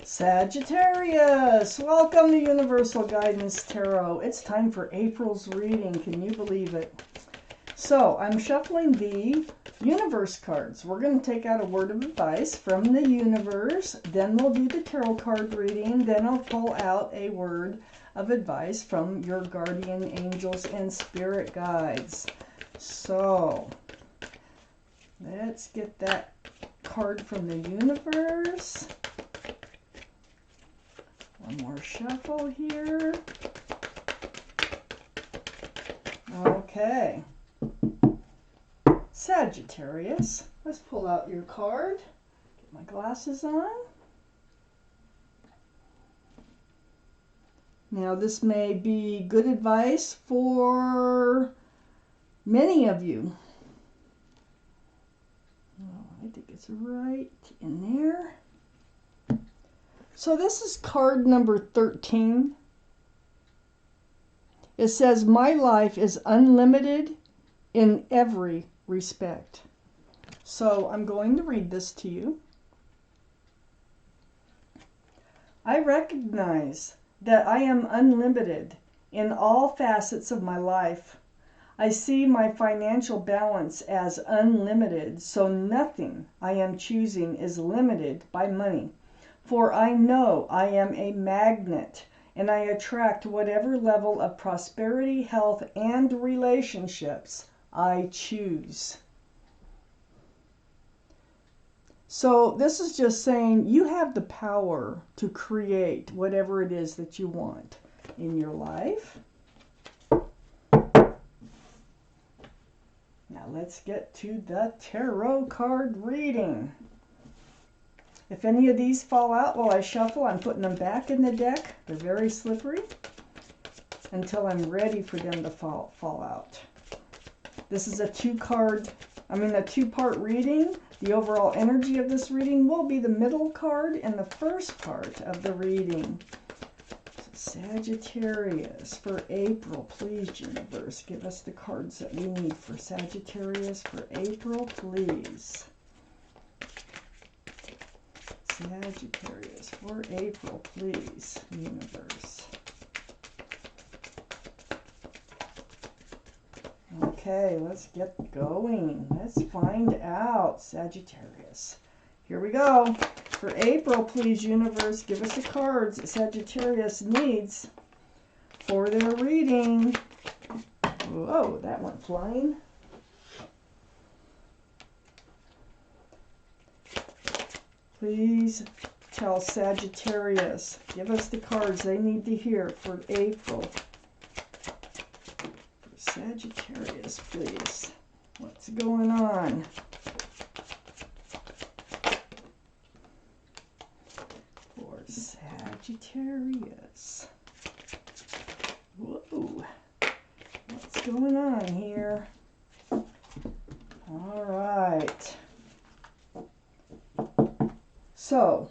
Sagittarius, welcome to Universal Guidance Tarot. It's time for April's reading. Can you believe it? So I'm shuffling the universe cards. We're going to take out a word of advice from the universe. Then we'll do the tarot card reading. Then I'll pull out a word of advice from your guardian angels and spirit guides. So let's get that card from the universe. One more shuffle here. Okay. Sagittarius, let's pull out your card. Get my glasses on. Now, this may be good advice for many of you. Oh, I think it's right in there. So this is card number 13. It says, my life is unlimited in every respect. So I'm going to read this to you. I recognize that I am unlimited in all facets of my life. I see my financial balance as unlimited, so nothing I am choosing is limited by money. For I know I am a magnet, and I attract whatever level of prosperity, health, and relationships I choose. So this is just saying you have the power to create whatever it is that you want in your life. Now let's get to the tarot card reading. If any of these fall out while I shuffle, I'm putting them back in the deck. They're very slippery until I'm ready for them to fall out. This is a two-part reading. The overall energy of this reading will be the middle card and the first part of the reading. So Sagittarius for April, please, universe, give us the cards that we need for Sagittarius for April, please. Sagittarius for April, please, universe. Okay, let's get going. Let's find out, Sagittarius. Here we go. For April, please, universe, give us the cards that Sagittarius needs for their reading. Whoa, that went flying. Please tell Sagittarius, give us the cards they need to hear for April. For Sagittarius, please. What's going on? For Sagittarius. Whoa. What's going on here? All right. So,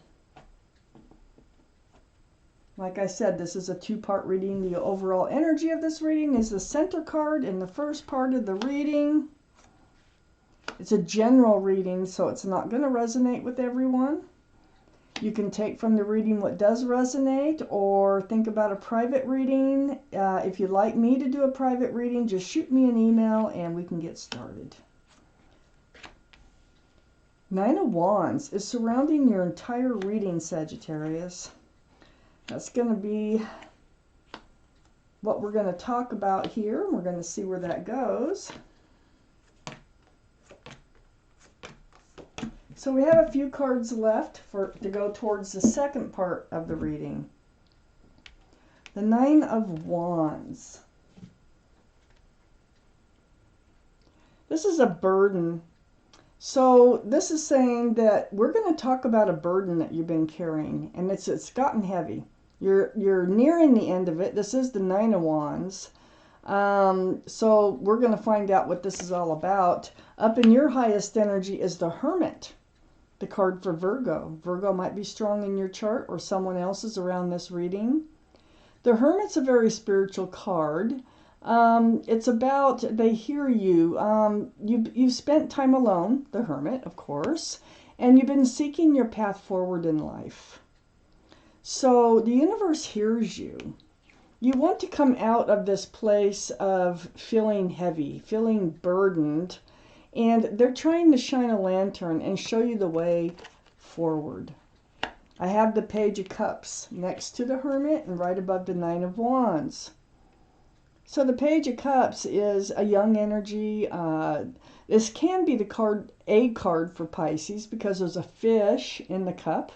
like I said, this is a two-part reading. The overall energy of this reading is the center card in the first part of the reading. It's a general reading, so it's not going to resonate with everyone. You can take from the reading what does resonate, or think about a private reading. If you'd like me to do a private reading, just shoot me an email and we can get started. Nine of Wands is surrounding your entire reading, Sagittarius. That's going to be what we're going to talk about here. We're going to see where that goes. So we have a few cards left to go towards the second part of the reading. The Nine of Wands. This is a burden. So this is saying that we're going to talk about a burden that you've been carrying, and it's gotten heavy. You're nearing the end of it. This is the Nine of Wands. So we're going to find out what this is all about. Up in your highest energy is the Hermit, the card for Virgo. Virgo might be strong in your chart or someone else's around this reading. The Hermit's a very spiritual card. It's about, they hear you. You've spent time alone, the Hermit, of course, and you've been seeking your path forward in life. So the universe hears you. You want to come out of this place of feeling heavy, feeling burdened, and they're trying to shine a lantern and show you the way forward. I have the Page of Cups next to the Hermit and right above the Nine of Wands. So the Page of Cups is a young energy. This can be a card for Pisces because there's a fish in the cup.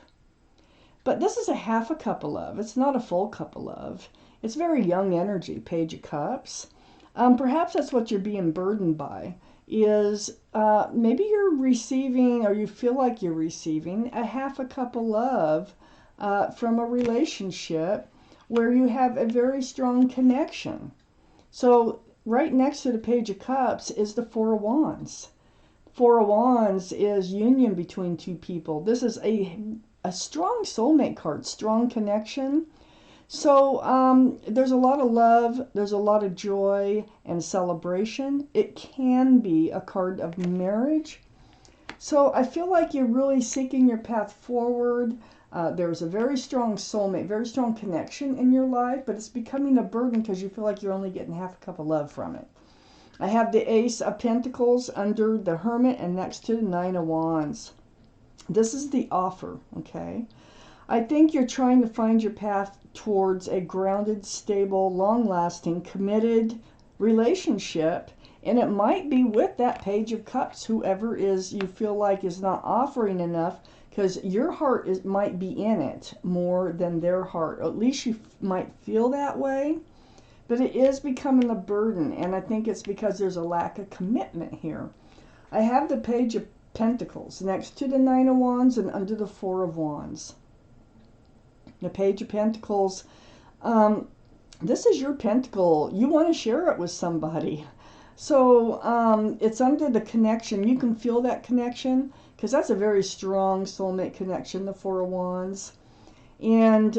But this is a half a cup of love. It's not a full cup of love. It's very young energy, Page of Cups. Perhaps that's what you're being burdened by, is maybe you're receiving, or you feel like you're receiving, a half a cup of love from a relationship where you have a very strong connection. So right next to the Page of Cups is the Four of Wands. Four of Wands is union between two people. This is a strong soulmate card, strong connection. So there's a lot of love, there's a lot of joy and celebration. It can be a card of marriage. So I feel like you're really seeking your path forward. There's a very strong soulmate, very strong connection in your life, but it's becoming a burden because you feel like you're only getting half a cup of love from it. I have the Ace of Pentacles under the Hermit and next to the Nine of Wands. This is the offer, okay? I think you're trying to find your path towards a grounded, stable, long-lasting, committed relationship. And it might be with that Page of Cups, whoever is you feel like is not offering enough, because your heart might be in it more than their heart. At least you might feel that way. But it is becoming a burden, and I think it's because there's a lack of commitment here. I have the Page of Pentacles next to the Nine of Wands and under the Four of Wands. The Page of Pentacles, this is your pentacle. You want to share it with somebody. So it's under the connection. You can feel that connection because that's a very strong soulmate connection, the Four of Wands. And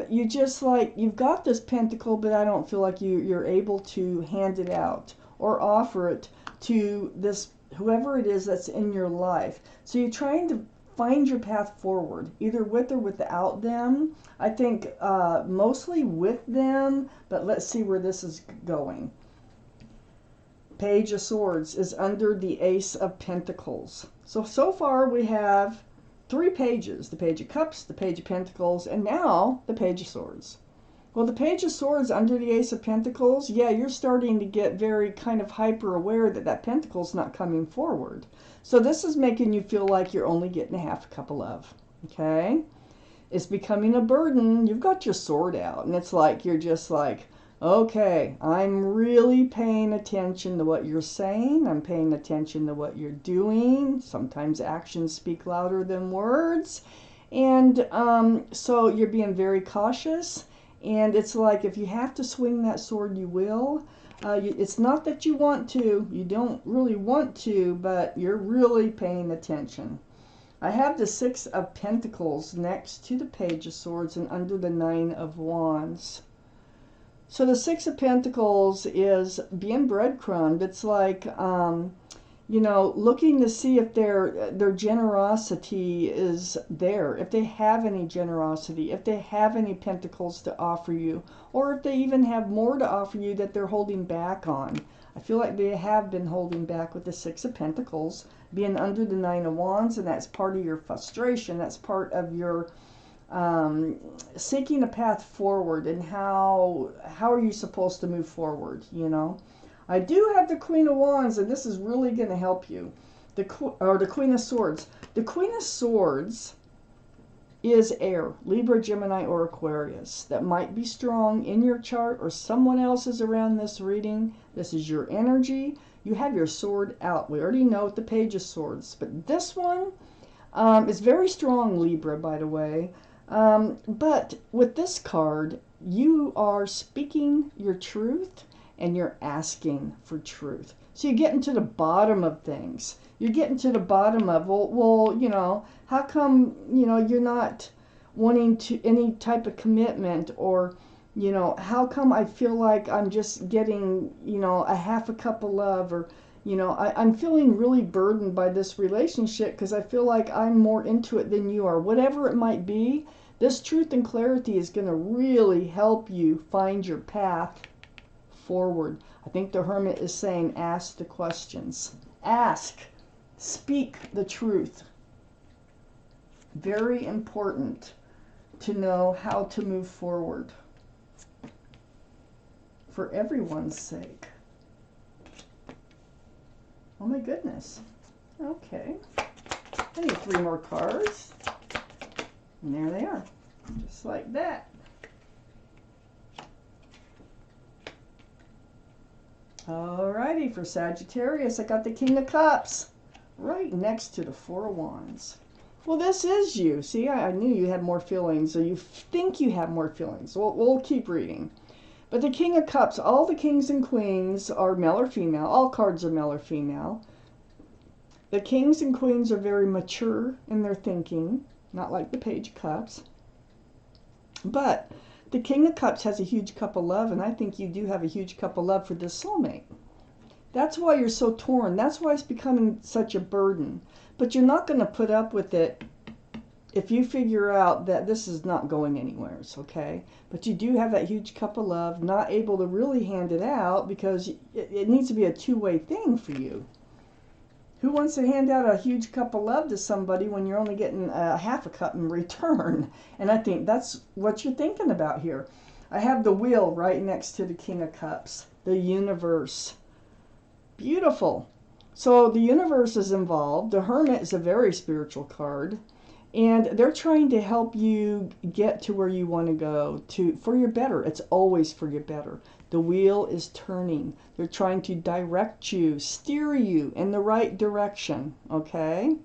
you just like, you've got this pentacle, but I don't feel like you're able to hand it out or offer it to this, whoever it is that's in your life. So you're trying to find your path forward, either with or without them. I think mostly with them, but let's see where this is going. Page of Swords is under the Ace of Pentacles. So far we have three pages, the Page of Cups, the Page of Pentacles, and now the Page of Swords. Well, the Page of Swords under the Ace of Pentacles, yeah, you're starting to get very kind of hyper aware that that pentacle's not coming forward. So this is making you feel like you're only getting a half a cup of love, okay? It's becoming a burden. You've got your sword out, and it's like you're just like, okay, I'm really paying attention to what you're saying. I'm paying attention to what you're doing. Sometimes actions speak louder than words. And so you're being very cautious. And it's like if you have to swing that sword, you will. It's not that you want to. You don't really want to, but you're really paying attention. I have the Six of Pentacles next to the Page of Swords and under the Nine of Wands. So the Six of Pentacles is being breadcrumbed. It's like, you know, looking to see if their generosity is there, if they have any generosity, if they have any pentacles to offer you, or if they even have more to offer you that they're holding back on. I feel like they have been holding back with the Six of Pentacles being under the Nine of Wands, and that's part of your frustration. That's part of your seeking a path forward, and how are you supposed to move forward, you know. I do have the Queen of Wands, and this is really going to help you. The Queen of Swords. The Queen of Swords is air, Libra, Gemini, or Aquarius. That might be strong in your chart, or someone else is around this reading. This is your energy. You have your sword out. We already know the Page of Swords, but this one is very strong, Libra, by the way. But with this card, you are speaking your truth and you're asking for truth. So you're getting to the bottom of things. You're getting to the bottom of, well, you know, how come, you know, you're not wanting to any type of commitment, or, you know, how come I feel like I'm just getting, you know, a half a cup of love, or, you know, I'm feeling really burdened by this relationship because I feel like I'm more into it than you are. Whatever it might be, This truth and clarity is going to really help you find your path forward. I think the Hermit is saying ask the questions. Ask. Speak the truth. Very important to know how to move forward for everyone's sake. Oh my goodness. Okay. I need 3 more cards. And there they are. Just like that. Alrighty, for Sagittarius, I got the King of Cups right next to the 4 of Wands. Well, this is you. See, I knew you had more feelings, or you think you have more feelings. We'll keep reading. But the King of Cups, all the kings and queens are male or female. All cards are male or female. The kings and queens are very mature in their thinking, not like the Page of Cups. But the King of Cups has a huge cup of love, and I think you do have a huge cup of love for this soulmate. That's why you're so torn. That's why it's becoming such a burden. But you're not going to put up with it if you figure out that this is not going anywhere, okay? But you do have that huge cup of love, not able to really hand it out because it needs to be a two-way thing for you. Who wants to hand out a huge cup of love to somebody when you're only getting half a cup in return? And I think that's what you're thinking about here. I have the Wheel right next to the King of Cups, the universe. Beautiful. So the universe is involved. The Hermit is a very spiritual card. And they're trying to help you get to where you want to go for your better. It's always for your better. The wheel is turning. They're trying to direct you, steer you in the right direction. Okay?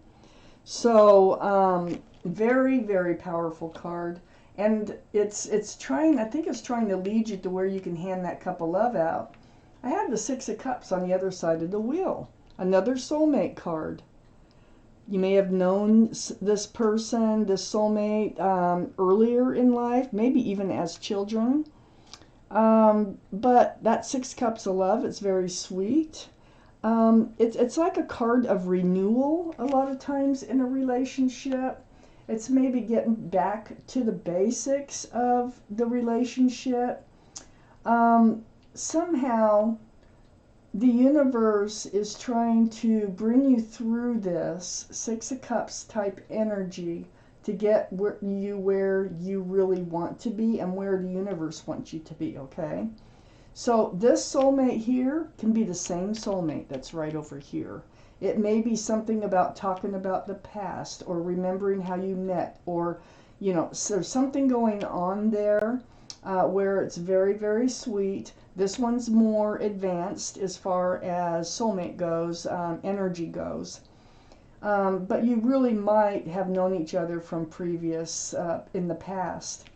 So, very, very powerful card. And it's trying, I think it's trying to lead you to where you can hand that cup of love out. I have the 6 of Cups on the other side of the wheel. Another soulmate card. You may have known this person, this soulmate, earlier in life, maybe even as children. But that 6 Cups of love, it's very sweet. It's like a card of renewal a lot of times in a relationship. It's maybe getting back to the basics of the relationship. Somehow the universe is trying to bring you through this 6 of Cups type energy to get where you really want to be and where the universe wants you to be, okay? So this soulmate here can be the same soulmate that's right over here. It may be something about talking about the past or remembering how you met, or, you know, so there's something going on there where it's very, very sweet. This one's more advanced as far as soulmate goes, energy goes. But you really might have known each other from previous, in the past.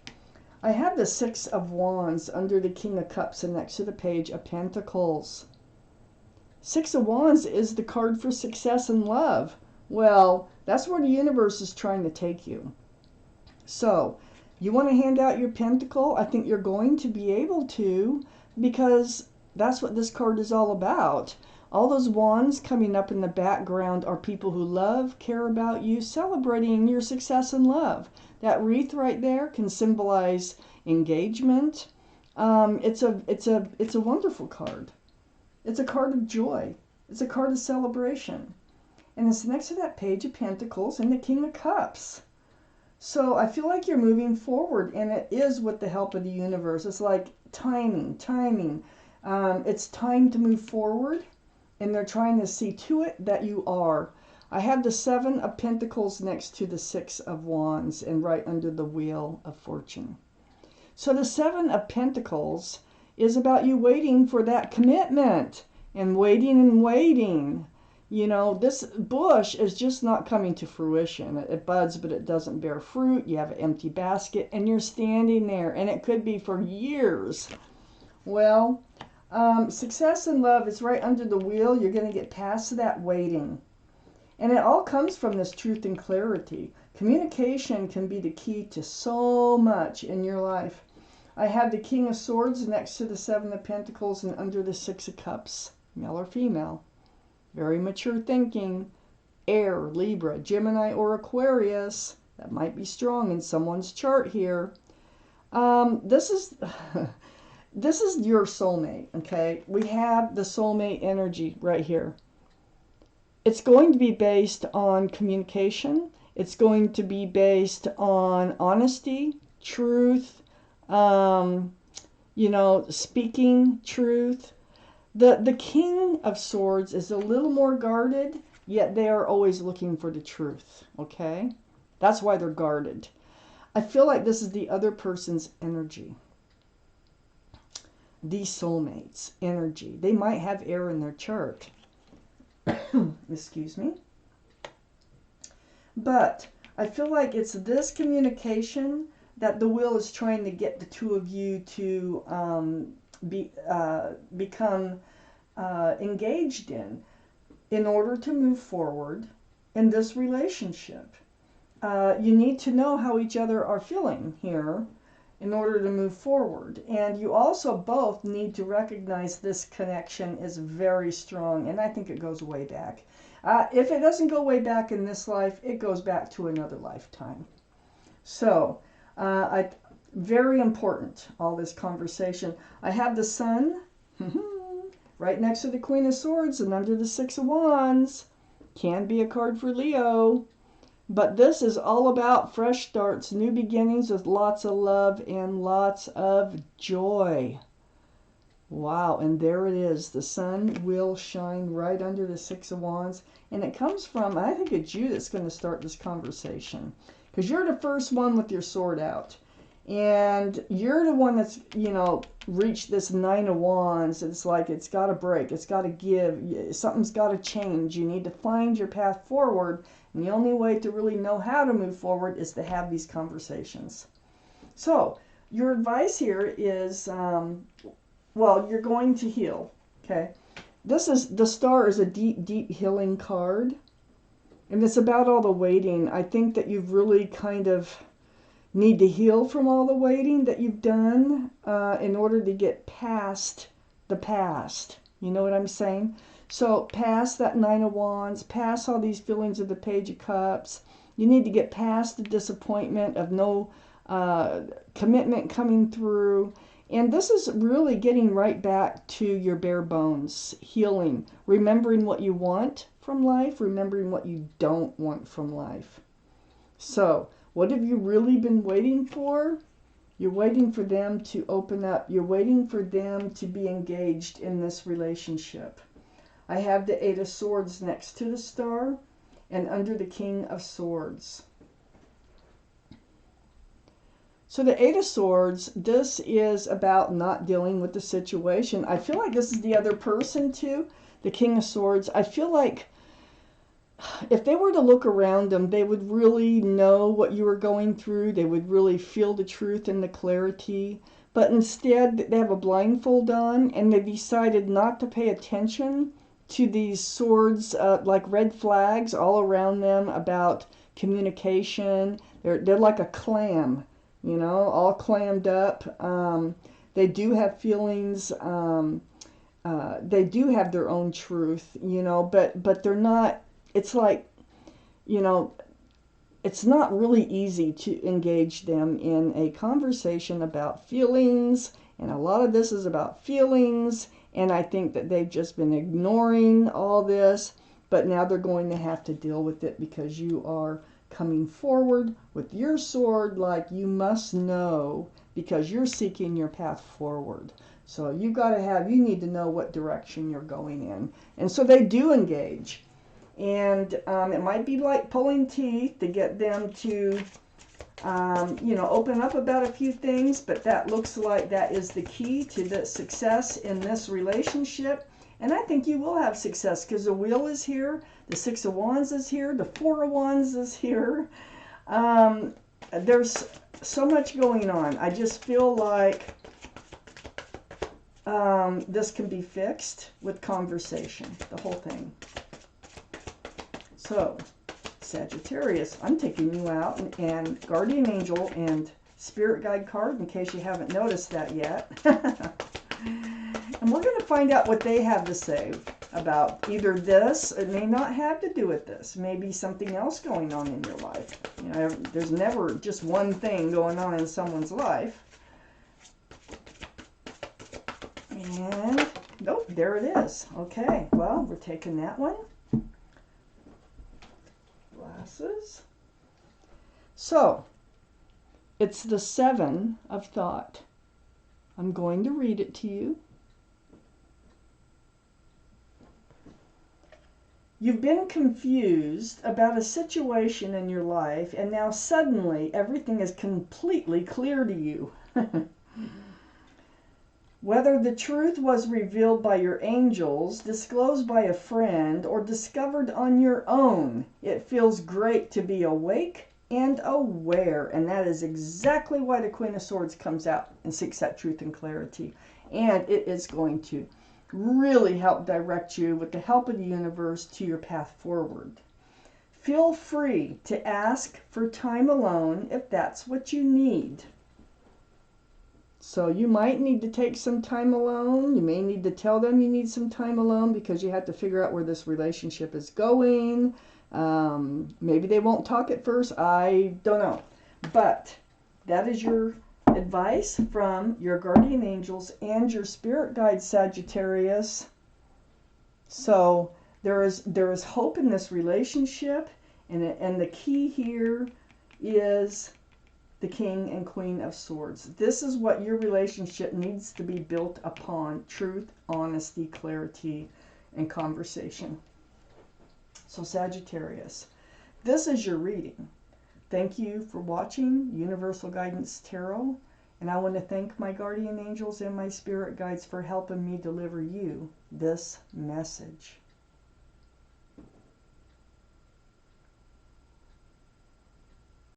I have the 6 of Wands under the King of Cups and next to the Page of Pentacles. 6 of Wands is the card for success and love. Well, that's where the universe is trying to take you. So, you want to hand out your pentacle? I think you're going to be able to, because that's what this card is all about. All those wands coming up in the background are people who love, care about you, celebrating your success and love. That wreath right there can symbolize engagement. It's a wonderful card. It's a card of joy. It's a card of celebration. And it's next to that Page of Pentacles and the King of Cups. So I feel like you're moving forward, and it is with the help of the universe. It's like timing. It's time to move forward, and they're trying to see to it that you are. I have the 7 of Pentacles next to the 6 of Wands and right under the Wheel of Fortune. So the 7 of Pentacles is about you waiting for that commitment and waiting. You know, this bush is just not coming to fruition. It buds, but it doesn't bear fruit. You have an empty basket, and you're standing there, and it could be for years. Well, success and love is right under the wheel. You're going to get past that waiting. And it all comes from this truth and clarity. Communication can be the key to so much in your life. I have the King of Swords next to the 7 of Pentacles and under the 6 of Cups, male or female. Very mature thinking, Air, Libra, Gemini, or Aquarius. That might be strong in someone's chart here. This is this is your soulmate, okay? We have the soulmate energy right here. It's going to be based on communication. It's going to be based on honesty, truth, you know, speaking truth. The King of Swords is a little more guarded, yet they are always looking for the truth, okay? That's why they're guarded. I feel like this is the other person's energy. The soulmate's energy. They might have air in their chart. Excuse me. But I feel like it's this communication that the wheel is trying to get the two of you to become engaged in order to move forward in this relationship. You need to know how each other are feeling here in order to move forward. And you also both need to recognize this connection is very strong, and I think it goes way back. If it doesn't go way back in this life, it goes back to another lifetime. So, very important, all this conversation. I have the Sun right next to the Queen of Swords and under the Six of Wands. Can be a card for Leo. But this is all about fresh starts, new beginnings with lots of love and lots of joy. Wow, and there it is. The sun will shine right under the Six of Wands. And it comes from, I think it's you that's going to start this conversation. Because you're the first one with your sword out. And you're the one that's, you know, reached this Nine of Wands. It's like it's got to break. It's got to give. Something's got to change. You need to find your path forward. And the only way to really know how to move forward is to have these conversations. So, your advice here is, well, you're going to heal, okay? This is, the Star is a deep, deep healing card. And it's about all the waiting. I think that you've really kind of need to heal from all the waiting that you've done in order to get past the past. You know what I'm saying? So past that Nine of Wands, past all these feelings of the Page of Cups. You need to get past the disappointment of no commitment coming through. And this is really getting right back to your bare bones, healing, remembering what you want from life, remembering what you don't want from life. So, what have you really been waiting for? You're waiting for them to open up. You're waiting for them to be engaged in this relationship. I have the Eight of Swords next to the Star and under the King of Swords. So the Eight of Swords, this is about not dealing with the situation. I feel like this is the other person too, the King of Swords. I feel like if they were to look around them, they would really know what you were going through. They would really feel the truth and the clarity. But instead, they have a blindfold on and they decided not to pay attention to these swords, like red flags all around them about communication. They're like a clam, you know, all clammed up. They do have feelings. They do have their own truth, you know, but they're not, it's like, you know, it's not really easy to engage them in a conversation about feelings. And a lot of this is about feelings. And I think that they've just been ignoring all this. But now they're going to have to deal with it because you are coming forward with your sword like you must know because you're seeking your path forward. So you need to know what direction you're going in. And so they do engage. And it might be like pulling teeth to get them to, you know, open up about a few things, but that looks like that is the key to the success in this relationship. And I think you will have success because the Wheel is here, the Six of Wands is here, the Four of Wands is here. There's so much going on. I just feel like this can be fixed with conversation, the whole thing. So, Sagittarius, I'm taking you out and Guardian Angel and Spirit Guide card in case you haven't noticed that yet. And we're going to find out what they have to say about either this. It may not have to do with this. Maybe something else going on in your life. You know, there's never just one thing going on in someone's life. And, nope, there it is. Okay, well, we're taking that one. Glasses. So, it's the 7 of thought. I'm going to read it to you. You've been confused about a situation in your life, and now suddenly everything is completely clear to you. Whether the truth was revealed by your angels, disclosed by a friend, or discovered on your own, it feels great to be awake and aware. And that is exactly why the Queen of Swords comes out and seeks that truth and clarity. And it is going to really help direct you with the help of the universe to your path forward. Feel free to ask for time alone if that's what you need. So you might need to take some time alone. You may need to tell them you need some time alone because you have to figure out where this relationship is going. Maybe they won't talk at first. I don't know. But that is your advice from your guardian angels and your spirit guide, Sagittarius. So there is hope in this relationship, and the key here is the King and Queen of Swords. This is what your relationship needs to be built upon: truth, honesty, clarity, and conversation. So Sagittarius, this is your reading. Thank you for watching Universal Guidance Tarot, and I want to thank my guardian angels and my spirit guides for helping me deliver you this message.